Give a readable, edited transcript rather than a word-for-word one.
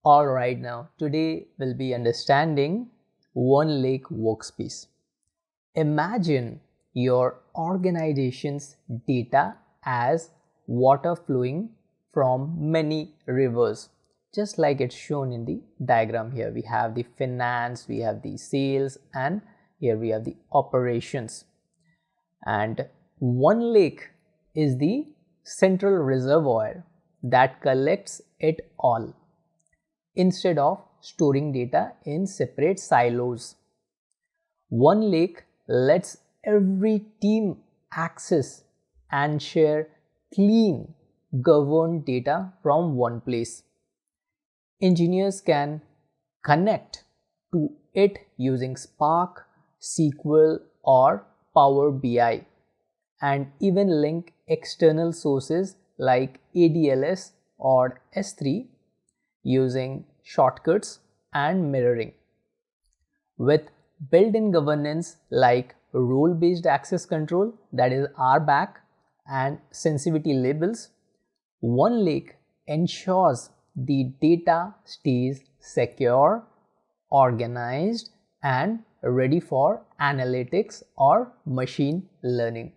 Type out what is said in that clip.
Alright, now today we'll be understanding OneLake Workspace. Imagine your organization's data as water flowing from many rivers, just like it's shown in the diagram here. We have the finance, we have the sales, and here we have the operations. And OneLake is the central reservoir that collects it all, instead of storing data in separate silos. OneLake lets every team access and share clean, governed data from one place. Engineers can connect to it using Spark, SQL, or Power BI, and even link external sources like ADLS or S3 using shortcuts and mirroring. With built-in governance like role-based access control, that is RBAC, and sensitivity labels, OneLake ensures the data stays secure, organized, and ready for analytics or machine learning.